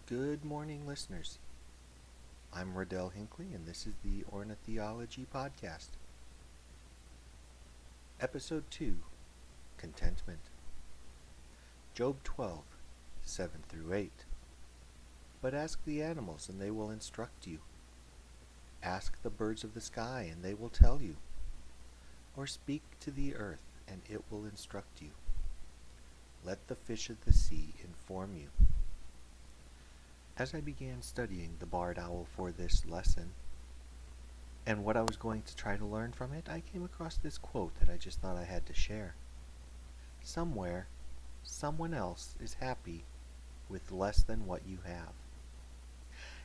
Good morning, listeners. I'm RaDel Hinckley, and this is the Ornithologgy Podcast. Episode 2, Contentment. Job 12, 7 through 8. But ask the animals, and they will instruct you. Ask the birds of the sky, and they will tell you. Or speak to the earth, and it will instruct you. Let the fish of the sea inform you. As I began studying the barred owl for this lesson, and what I was going to try to learn from it, I came across this quote that I just thought I had to share. Somewhere, someone else is happy with less than what you have.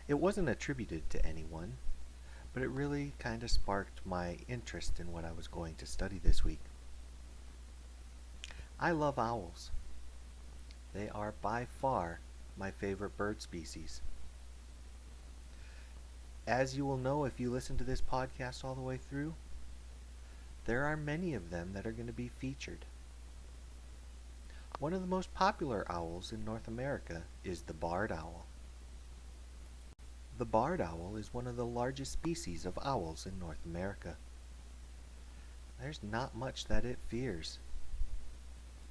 It wasn't attributed to anyone, but it really kind of sparked my interest in what I was going to study this week. I love owls. They are by far my favorite bird species. As you will know if you listen to this podcast all the way through, there are many of them that are going to be featured. One of the most popular owls in North America is the barred owl. The barred owl is one of the largest species of owls in North America. There's not much that it fears.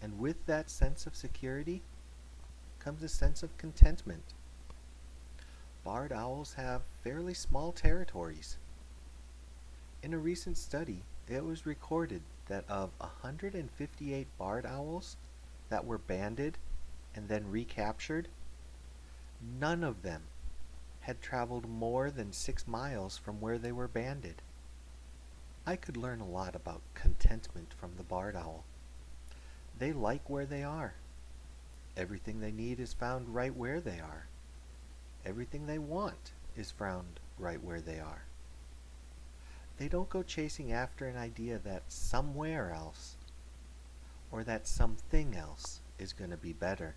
And with that sense of security comes a sense of contentment. Barred owls have fairly small territories. In a recent study, it was recorded that of 158 barred owls that were banded and then recaptured, none of them had traveled more than 6 miles from where they were banded. I could learn a lot about contentment from the barred owl. They like where they are. Everything they need is found right where they are. Everything they want is found right where they are. They don't go chasing after an idea that somewhere else or that something else is going to be better.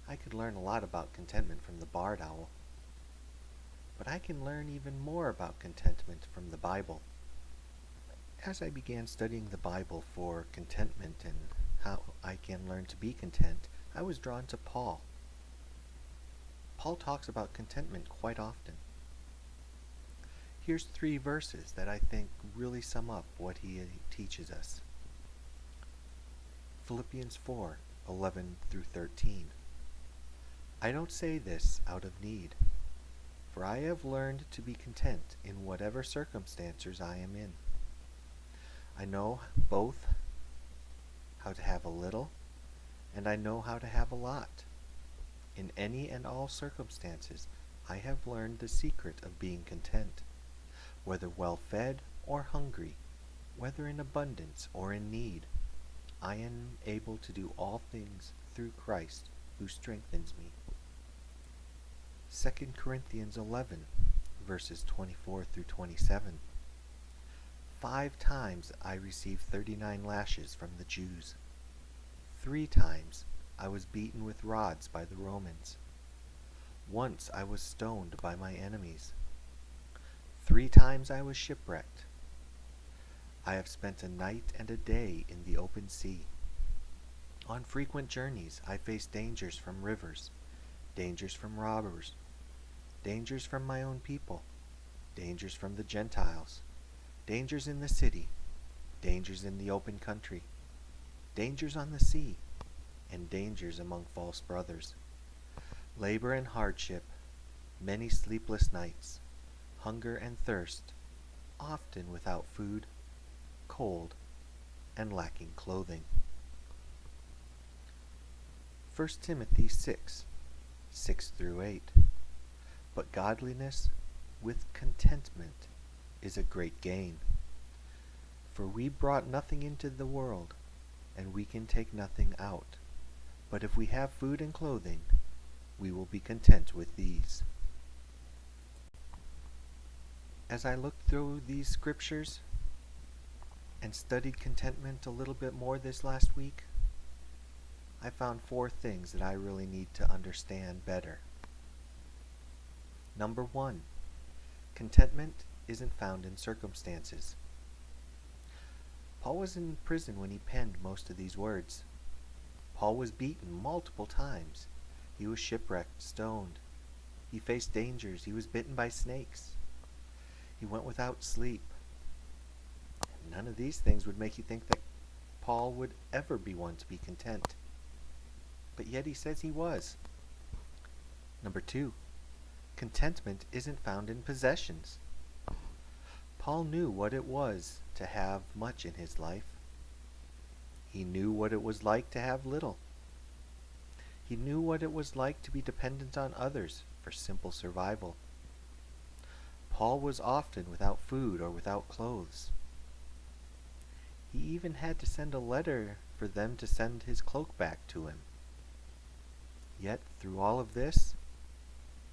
I could learn a lot about contentment from the barred owl, but I can learn even more about contentment from the Bible. As I began studying the Bible for contentment and how I can learn to be content, I was drawn to Paul. Paul talks about contentment quite often. Here's 3 verses that I think really sum up what he teaches us. Philippians 4, 11 through 13. I don't say this out of need, for I have learned to be content in whatever circumstances I am in. I know both how to have a little, and I know how to have a lot. In any and all circumstances, I have learned the secret of being content, whether well fed or hungry, whether in abundance or in need. I am able to do all things through Christ who strengthens me. 2 Corinthians 11, verses 24 through 27. 5 times I received 39 lashes from the Jews. 3 times I was beaten with rods by the Romans. Once I was stoned by my enemies. 3 times I was shipwrecked. I have spent a night and a day in the open sea. On frequent journeys I faced dangers from rivers, dangers from robbers, dangers from my own people, dangers from the Gentiles, dangers in the city, dangers in the open country, dangers on the sea, and dangers among false brothers, labor and hardship, many sleepless nights, hunger and thirst, often without food, cold, and lacking clothing. 1 Timothy 6, 6 through 8. But godliness with contentment is a great gain. For we brought nothing into the world, and we can take nothing out. But if we have food and clothing, we will be content with these. As I looked through these scriptures and studied contentment a little bit more this last week, I found 4 things that I really need to understand better. Number 1, contentment isn't found in circumstances. Paul was in prison when he penned most of these words. Paul was beaten multiple times. He was shipwrecked, stoned. He faced dangers. He was bitten by snakes. He went without sleep. And none of these things would make you think that Paul would ever be one to be content. But yet he says he was. Number 2, contentment isn't found in possessions. Paul knew what it was to have much in his life. He knew what it was like to have little. He knew what it was like to be dependent on others for simple survival. Paul was often without food or without clothes. He even had to send a letter for them to send his cloak back to him. Yet, through all of this,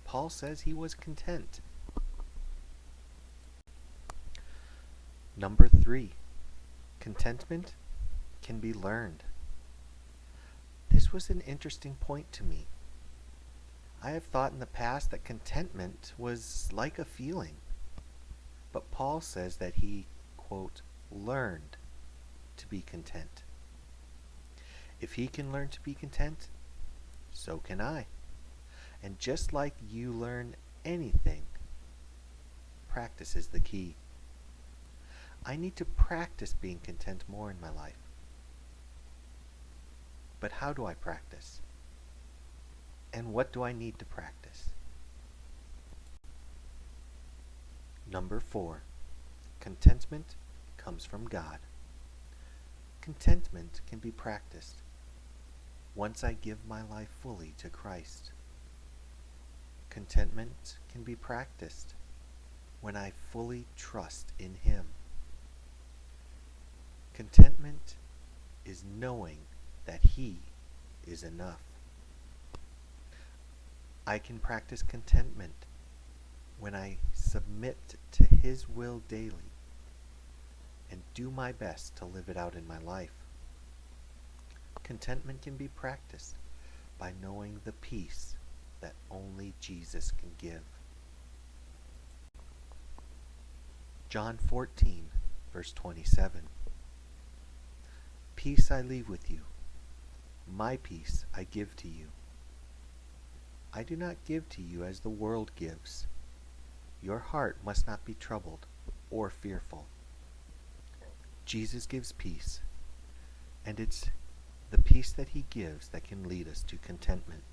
Paul says he was content. Number 3, contentment can be learned. This was an interesting point to me. I have thought in the past that contentment was like a feeling, but Paul says that he, quote, learned to be content. If he can learn to be content, so can I. And just like you learn anything, practice is the key. I need to practice being content more in my life. But how do I practice? And what do I need to practice? Number 4, contentment comes from God. Contentment can be practiced once I give my life fully to Christ. Contentment can be practiced when I fully trust in Him. Contentment is knowing that He is enough. I can practice contentment when I submit to His will daily and do my best to live it out in my life. Contentment can be practiced by knowing the peace that only Jesus can give. John 14, verse 27. Peace I leave with you. My peace I give to you. I do not give to you as the world gives. Your heart must not be troubled or fearful. Jesus gives peace, and it's the peace that He gives that can lead us to contentment.